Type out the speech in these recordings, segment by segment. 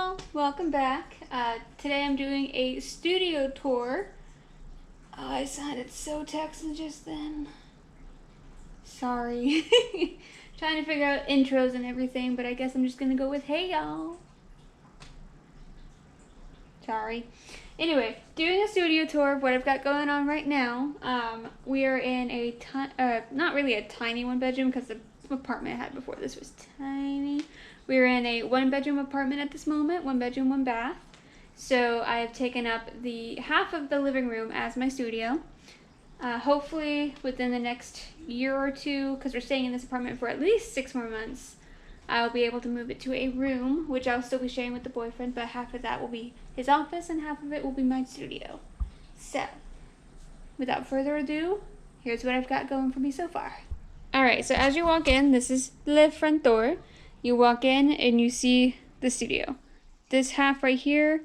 y'all, welcome back. Today I'm doing a studio tour. I sounded so Texan just then. Sorry. Trying to figure out intros and everything, but I guess I'm just gonna go with hey y'all. Sorry. Anyway, doing a studio tour of what I've got going on right now. We are in a not really a tiny one bedroom because the apartment I had before this was tiny. We're in a one bedroom apartment at this moment, one bedroom, one bath. So I have taken up the half of the living room as my studio. Hopefully within the next year or two, because we're staying in this apartment for at least 6 more months, I'll be able to move it to a room, which I'll still be sharing with the boyfriend, but half of that will be his office and half of it will be my studio. So, without further ado, here's what I've got going for me so far. Alright, so as you walk in, this is the front door. You walk in and you see the studio. This half right here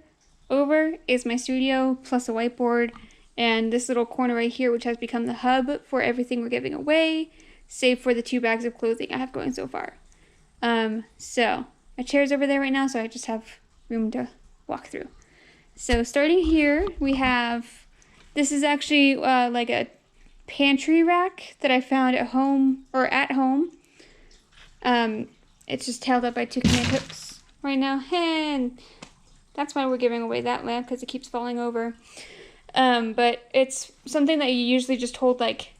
over is my studio plus a whiteboard, and this little corner right here, which has become the hub for everything we're giving away, save for the 2 bags of clothing I have going so far. So my chair's over there right now, so I just have room to walk through. So starting here, we have, this is actually like a pantry rack that I found at home. It's just held up by 2 command hooks right now, and that's why we're giving away that lamp, because it keeps falling over. But it's something that you usually just hold like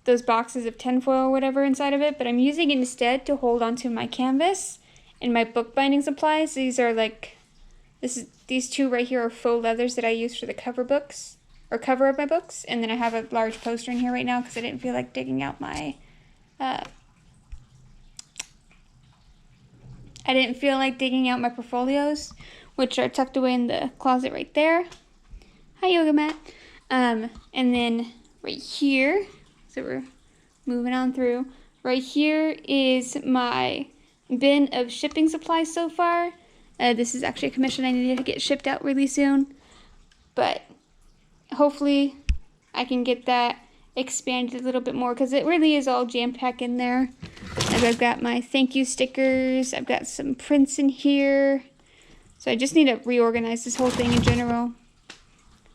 those boxes of tinfoil or whatever inside of it, but I'm using it instead to hold onto my canvas and my bookbinding supplies. These are like, these 2 right here are faux leathers that I use for the cover of my books, and then I have a large poster in here right now because I didn't feel like digging out my portfolios, which are tucked away in the closet right there. Hi, yoga mat. And then right here, so we're moving on through. Right here is my bin of shipping supplies so far. This is actually a commission I needed to get shipped out really soon, but hopefully I can get that expanded a little bit more because it really is all jam-packed in there. And I've got my thank you stickers. I've got some prints in here. So I just need to reorganize this whole thing in general.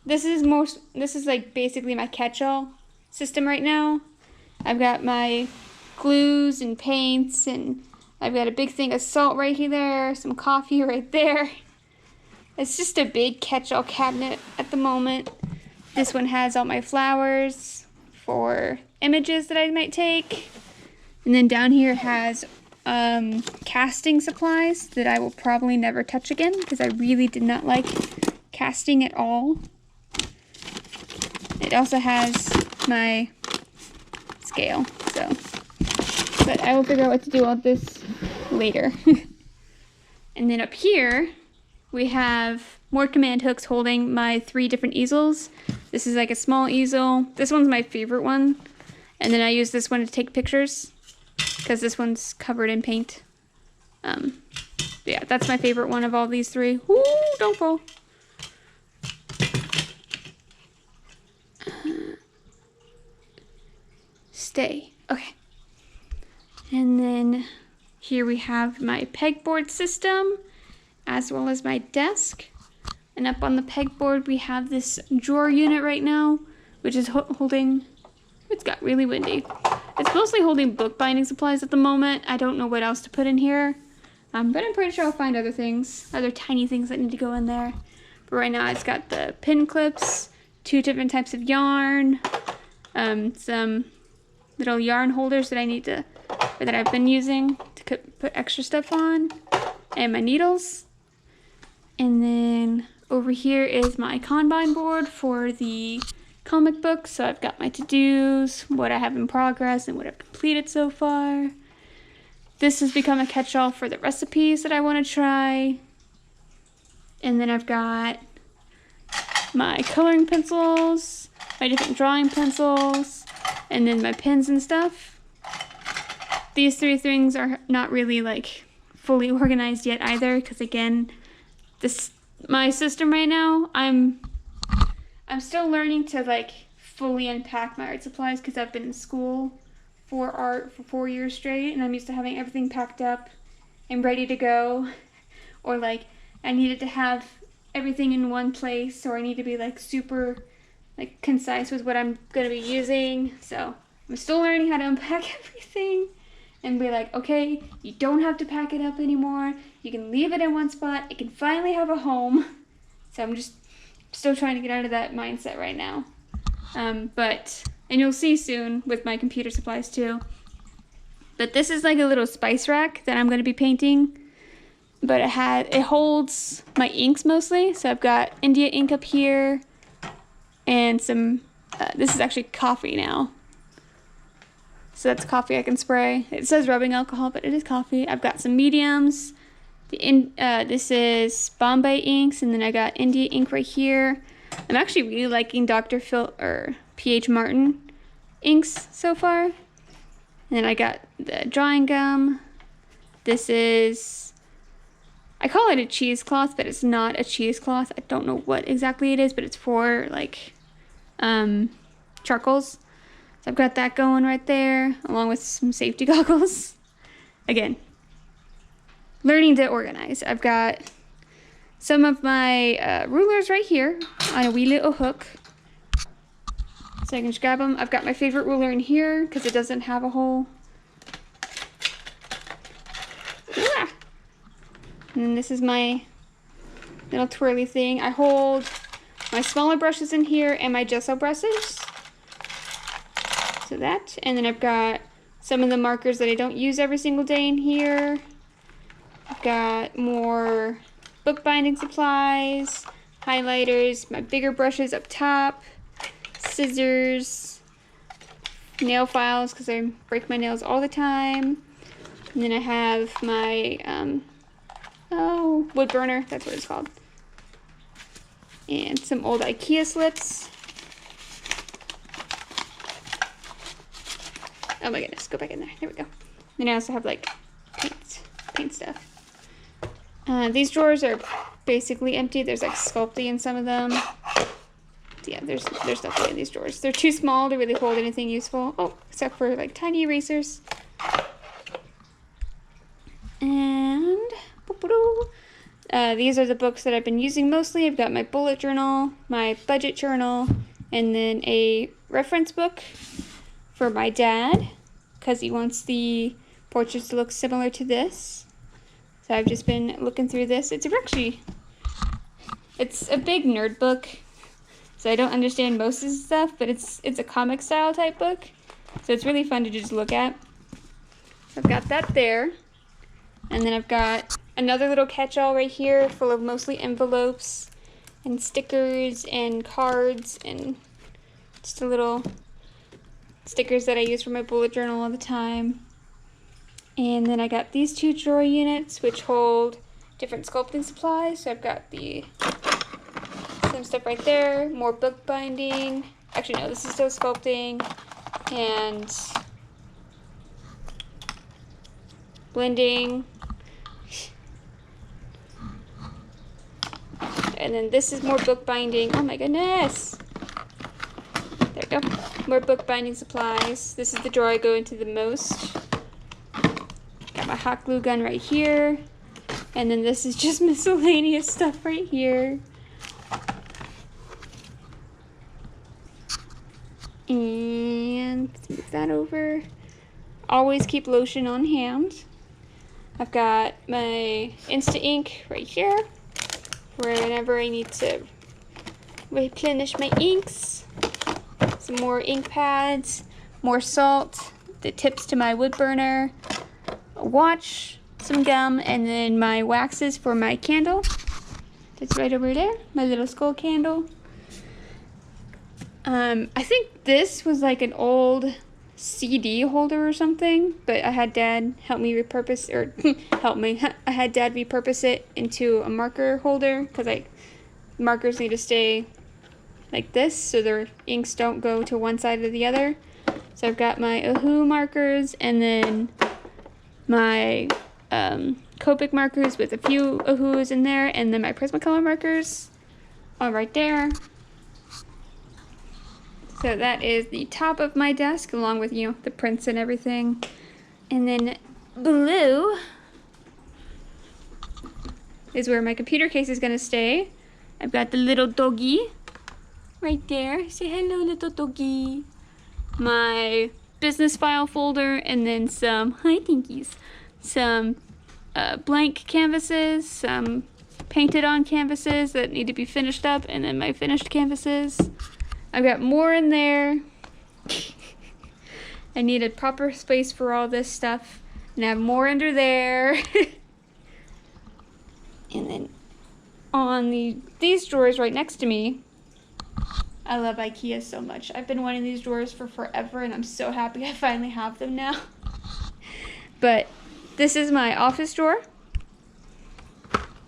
This is like basically my catch-all system right now. I've got my glues and paints, and I've got a big thing of salt right there, some coffee right there. It's just a big catch-all cabinet at the moment. This one has all my flowers for images that I might take. And then down here has casting supplies that I will probably never touch again because I really did not like casting at all. It also has my scale, so, but I will figure out what to do all this later. And then up here, we have more command hooks holding my 3 different easels. This is like a small easel. This one's my favorite one. And then I use this one to take pictures because this one's covered in paint. Yeah, that's my favorite one of all these 3. Woo, don't fall. Stay. Okay. And then here we have my pegboard system as well as my desk. And up on the pegboard we have this drawer unit right now, which is holding, it's got really windy. It's mostly holding bookbinding supplies at the moment. I don't know what else to put in here, but I'm pretty sure I'll find other things, other tiny things that need to go in there. But right now it's got the pin clips, 2 different types of yarn, some little yarn holders that I need to, or that I've been using to put extra stuff on, and my needles. And then over here is my Kanban board for the comic books. So I've got my to-dos, what I have in progress, and what I've completed so far. This has become a catch-all for the recipes that I want to try. And then I've got my coloring pencils, my different drawing pencils, and then my pens and stuff. These 3 things are not really like fully organized yet either, because again, my system right now, I'm still learning to like fully unpack my art supplies because I've been in school for art for 4 years straight, and I'm used to having everything packed up and ready to go, or like I needed to have everything in one place, or I need to be like super like concise with what I'm gonna be using. So I'm still learning how to unpack everything and be like, okay, you don't have to pack it up anymore. You can leave it in one spot. It can finally have a home. So I'm just still trying to get out of that mindset right now. And you'll see soon with my computer supplies too. But this is like a little spice rack that I'm going to be painting. But it holds my inks mostly. So I've got India ink up here and some, this is actually coffee now. So that's coffee I can spray. It says rubbing alcohol, but it is coffee. I've got some mediums. This is Bombay inks, and then I got India ink right here. I'm actually really liking Dr. Phil or P.H. Martin inks so far. And then I got the drawing gum. This is, I call it a cheesecloth, but it's not a cheesecloth. I don't know what exactly it is, but it's for like charcoals. So I've got that going right there, along with some safety goggles. Again, learning to organize. I've got some of my rulers right here on a wee little hook. So I can just grab them. I've got my favorite ruler in here because it doesn't have a hole. Ah. And then this is my little twirly thing. I hold my smaller brushes in here and my gesso brushes. So that, and then I've got some of the markers that I don't use every single day in here. I've got more bookbinding supplies, highlighters, my bigger brushes up top, scissors, nail files because I break my nails all the time. And then I have my wood burner, that's what it's called. And some old IKEA slips. Oh my goodness, go back in there. There we go. Then I also have like paint stuff. These drawers are basically empty. There's like sculpting in some of them. Yeah, there's nothing in these drawers. They're too small to really hold anything useful. Oh, except for like tiny erasers. And these are the books that I've been using mostly. I've got my bullet journal, my budget journal, and then a reference book for my dad, because he wants the portraits to look similar to this. So I've just been looking through this. It's a big nerd book, so I don't understand most of the stuff, but it's a comic style type book, so it's really fun to just look at. So I've got that there, and then I've got another little catch-all right here full of mostly envelopes and stickers and cards and just a little stickers that I use for my bullet journal all the time. And then I got these two drawer units which hold different sculpting supplies. So I've got some stuff right there, more bookbinding. Actually no, this is still sculpting and blending. And then this is more bookbinding. Oh my goodness! There we go. More bookbinding supplies. This is the drawer I go into the most. Got my hot glue gun right here. And then this is just miscellaneous stuff right here. And let's move that over. Always keep lotion on hand. I've got my Insta ink right here for whenever I need to replenish my inks. Some more ink pads, more salt, the tips to my wood burner, a watch, some gum, and then my waxes for my candle. That's right over there, my little skull candle. I think this was like an old CD holder or something, but I had Dad help me repurpose, or I had Dad repurpose it into a marker holder, because markers need to stay like this so their inks don't go to one side or the other. So I've got my Ohu markers and then my Copic markers with a few Ohus in there, and then my Prismacolor markers all right there. So that is the top of my desk, along with, the prints and everything. And then below, is where my computer case is gonna stay. I've got the little doggy right there. Say hello, little doggy. My business file folder, and then some, hi Tinkies, some blank canvases, some painted on canvases that need to be finished up, and then my finished canvases. I've got more in there. I need a proper space for all this stuff, and I have more under there. And then on these drawers right next to me, I love IKEA so much. I've been wanting these drawers for forever, and I'm so happy I finally have them now. But this is my office drawer.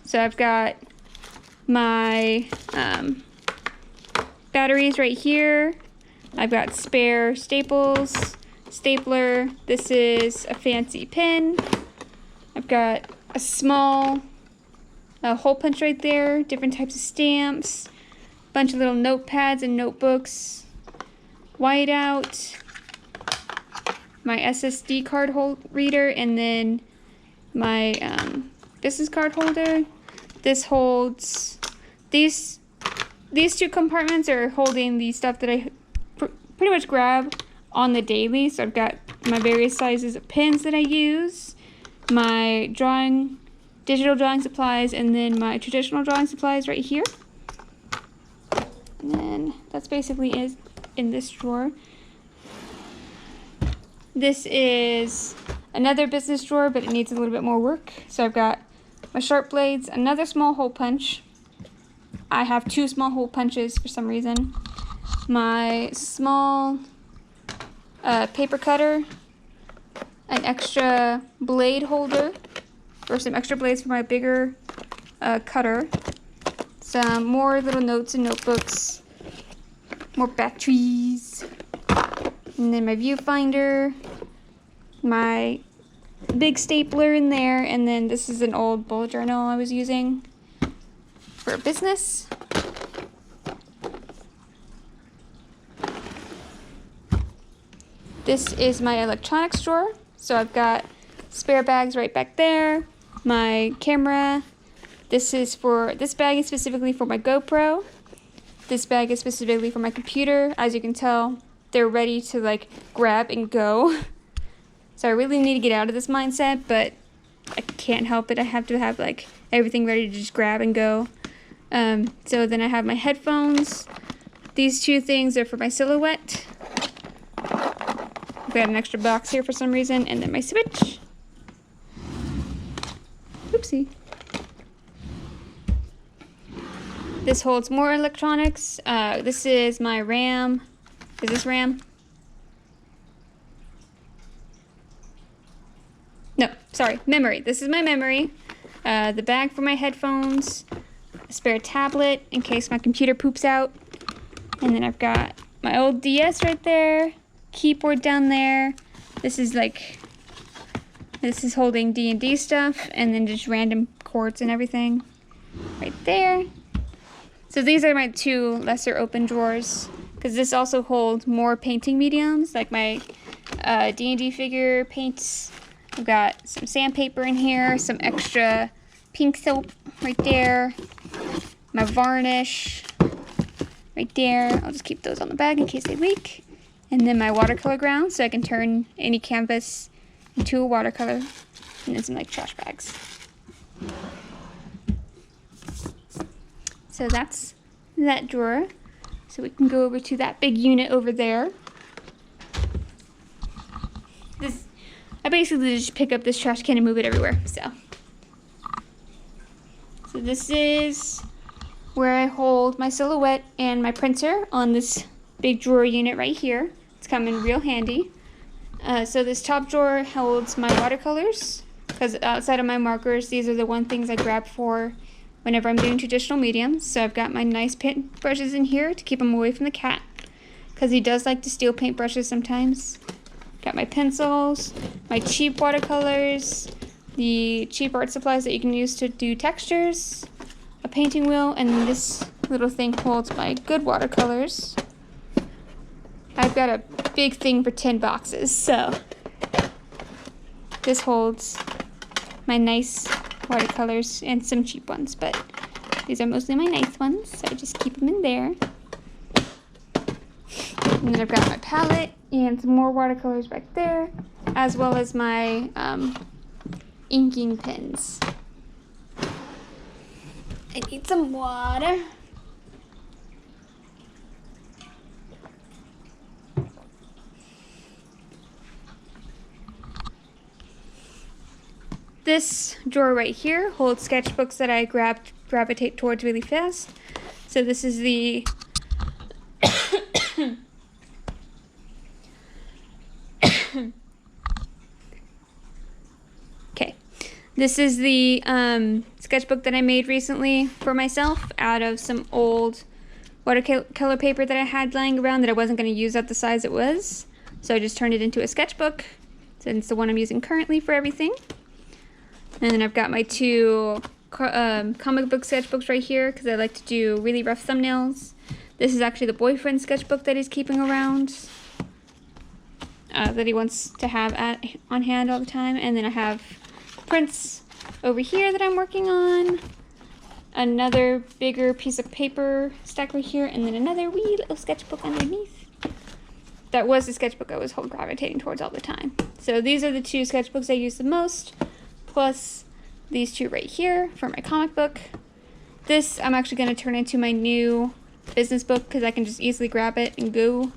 So I've got my batteries right here. I've got spare staples, stapler. This is a fancy pen. I've got a small hole punch right there, different types of stamps, bunch of little notepads and notebooks, whiteout, my SSD card reader, and then my business card holder. This holds these two compartments are holding the stuff that I pretty much grab on the daily. So I've got my various sizes of pens that I use, my digital drawing supplies, and then my traditional drawing supplies right here. And then that's basically it in this drawer. This is another business drawer, but it needs a little bit more work. So I've got my sharp blades, another small hole punch. I have two small hole punches for some reason. My small paper cutter, an extra blade holder, or some extra blades for my bigger cutter. Some more little notes and notebooks, more batteries, and then my viewfinder, my big stapler in there, and then this is an old bullet journal I was using for business. This is my electronics drawer, so I've got spare bags right back there, my camera. This bag is specifically for my GoPro. This bag is specifically for my computer. As you can tell, they're ready to like grab and go. So I really need to get out of this mindset, but I can't help it. I have to have like everything ready to just grab and go. So then I have my headphones. These two things are for my silhouette. I've got an extra box here for some reason, and then my switch. Oopsie. This holds more electronics. This is my RAM. Is this RAM? No, sorry, memory. This is my memory. The bag for my headphones. A spare tablet in case my computer poops out. And then I've got my old DS right there. Keyboard down there. This is holding D&D stuff, and then just random cords and everything right there. So these are my two lesser open drawers, because this also holds more painting mediums, like my D&D figure paints. I've got some sandpaper in here, some extra pink soap right there, my varnish right there. I'll just keep those on the bag in case they leak. And then my watercolor ground, so I can turn any canvas into a watercolor. And then some like trash bags. So that's that drawer. So we can go over to that big unit over there. I basically just pick up this trash can and move it everywhere. So this is where I hold my silhouette and my printer on this big drawer unit right here. It's coming real handy. So this top drawer holds my watercolors, because outside of my markers, these are the one things I grab for whenever I'm doing traditional mediums. So I've got my nice paint brushes in here to keep him away from the cat, because he does like to steal paintbrushes sometimes. Got my pencils, my cheap watercolors, the cheap art supplies that you can use to do textures, a painting wheel, and then this little thing holds my good watercolors. I've got a big thing for 10 boxes, so this holds my nice watercolors and some cheap ones, but these are mostly my nice ones, so I just keep them in there. And then I've got my palette and some more watercolors back there, as well as my inking pens. I need some water. This drawer right here holds sketchbooks that I gravitate towards really fast. So this is the This is the sketchbook that I made recently for myself out of some old watercolor paper that I had lying around that I wasn't going to use at the size it was. So I just turned it into a sketchbook, since it's the one I'm using currently for everything. And then I've got my two comic book sketchbooks right here because I like to do really rough thumbnails. This is actually the boyfriend sketchbook that he's keeping around, that he wants to have on hand all the time. And then I have prints over here that I'm working on, another bigger piece of paper stacked right here, and then another wee little sketchbook underneath. That was the sketchbook I was gravitating towards all the time. So these are the two sketchbooks I use the most, plus these two right here for my comic book. This I'm actually going to turn into my new business book because I can just easily grab it and go.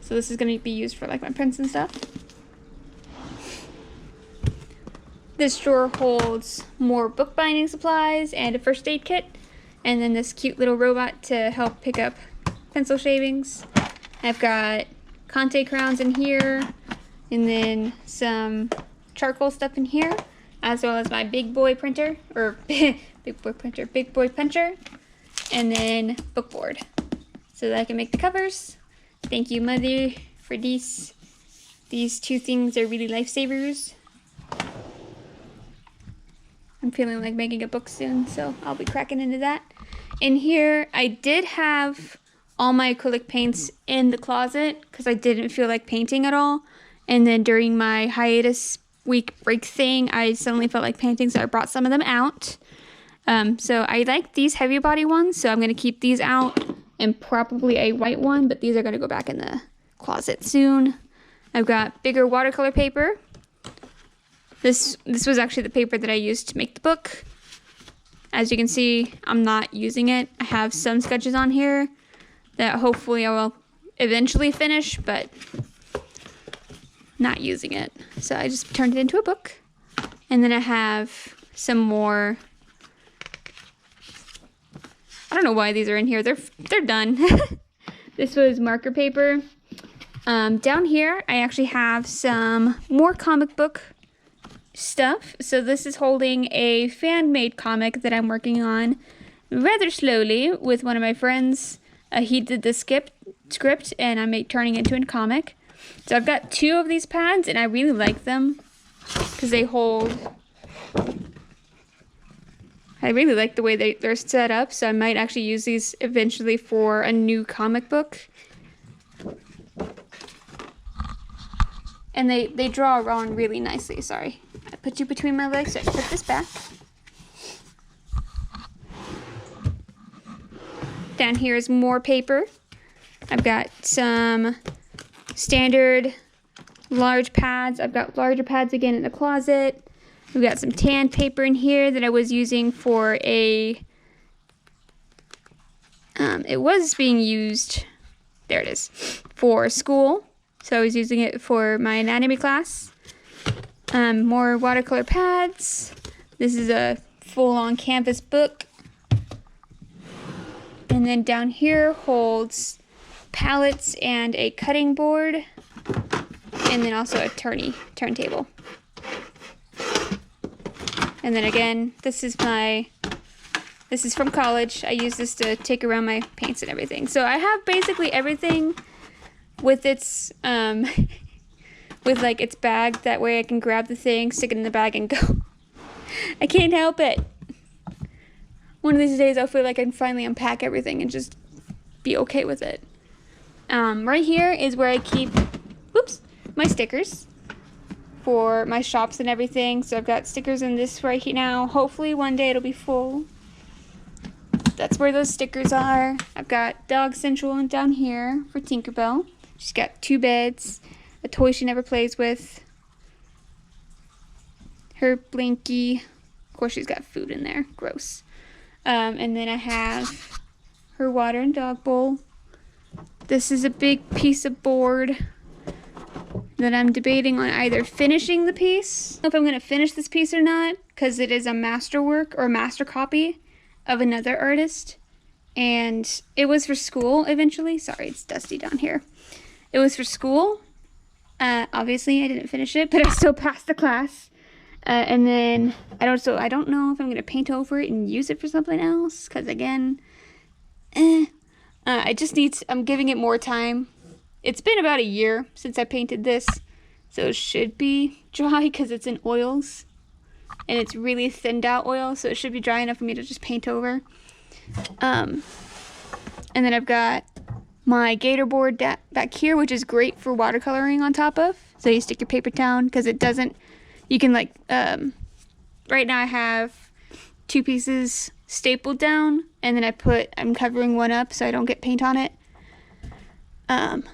So this is going to be used for like my prints and stuff. This drawer holds more bookbinding supplies and a first aid kit, and then this cute little robot to help pick up pencil shavings. I've got Conte crowns in here, and then some charcoal stuff in here, as well as my big boy printer, or big boy puncher, and then book board, so that I can make the covers. Thank you, Mother, for these. These two things are really lifesavers. I'm feeling like making a book soon, so I'll be cracking into that. In here, I did have all my acrylic paints in the closet because I didn't feel like painting at all. And then during my hiatus week break thing, I suddenly felt like painting, so I brought some of them out. So I like these heavy body ones, so I'm going to keep these out, and probably a white one, but these are going to go back in the closet soon. I've got bigger watercolor paper. This was actually the paper that I used to make the book. As you can see, I'm not using it. I have some sketches on here that hopefully I will eventually finish, but not using it. So I just turned it into a book. And then I have some more. I don't know why these are in here. They're done. This was marker paper. Down here, I actually have some more comic book stuff. So this is holding a fan-made comic that I'm working on rather slowly with one of my friends. He did the script, and I'm turning it into a comic. So I've got two of these pads, and I really like them because they hold. I really like the way they're set up, so I might actually use these eventually for a new comic book. And they draw around really nicely. Sorry, I put you between my legs, so I can put this back. Down here is more paper. I've got some standard large pads. I've got larger pads again in the closet. We've got some tan paper in here that I was using for a, it was being used, there it is, for school. So I was using it for my anatomy class. More watercolor pads. This is a full-on canvas book. And then down here holds palettes and a cutting board. And then also a turntable. And then again, this is from college. I use this to take around my paints and everything. So I have basically everything with its with like its bag. That way I can grab the thing, stick it in the bag, and go. I can't help it. One of these days I'll feel like I can finally unpack everything and just be okay with it. Right here is where I keep, my stickers. for my shops and everything. So I've got stickers in this right here now. Hopefully one day it'll be full. That's where those stickers are. I've got Dog Central down here for Tinkerbell. She's got 2 beds, a toy she never plays with, her blankie. Of course, she's got food in there. Gross. And then I have her water and dog bowl. This is a big piece of board that I'm debating on either finishing the piece. I don't know if I'm going to finish this piece or not, because it is a masterwork or a master copy of another artist. And it was for school eventually. Sorry, it's dusty down here. It was for school. Obviously, I didn't finish it, but I still passed the class. And then I don't know if I'm going to paint over it and use it for something else. Because again, I'm giving it more time. It's been about a year since I painted this. So it should be dry because it's in oils. And it's really thinned out oil. So it should be dry enough for me to just paint over. And then I've got my gator board back here, which is great for watercoloring on top of. So you stick your paper down because it doesn't, you can like, right now I have 2 pieces stapled down, and then I'm covering one up so I don't get paint on it.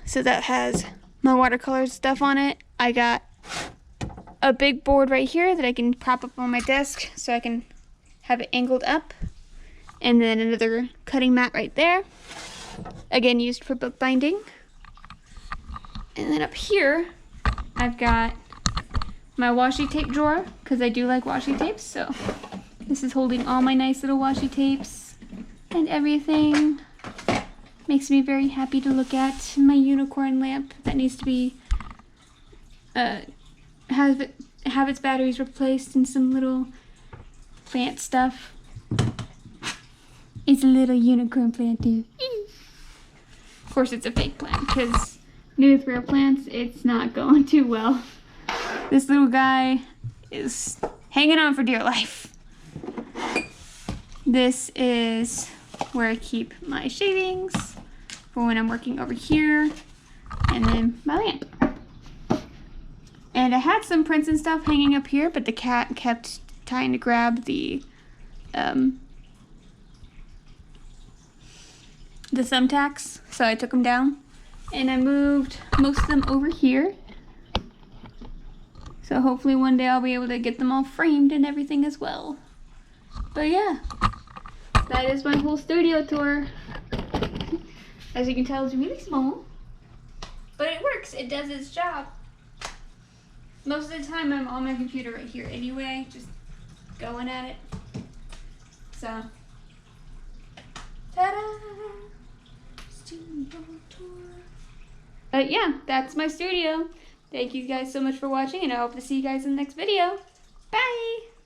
So that has my watercolor stuff on it. I got a big board right here that I can prop up on my desk so I can have it angled up. And then another cutting mat right there. Again, used for bookbinding. And then up here, I've got my washi tape drawer, because I do like washi tapes. So this is holding all my nice little washi tapes and everything. Makes me very happy to look at. My unicorn lamp that needs to be have its batteries replaced, and some little plant stuff. It's a little unicorn plant too. Of course it's a fake plant, because with real plants it's not going too well. This little guy is hanging on for dear life. This is where I keep my shavings for when I'm working over here, and then my lamp. And I had some prints and stuff hanging up here, but the cat kept trying to grab the thumbtacks, so I took them down. And I moved most of them over here. So hopefully one day I'll be able to get them all framed and everything as well. But yeah, that is my whole studio tour. As you can tell, it's really small, but it works. It does its job. Most of the time I'm on my computer right here anyway, just going at it. So, ta-da! Studio tour. But yeah, that's my studio. Thank you guys so much for watching, and I hope to see you guys in the next video. Bye!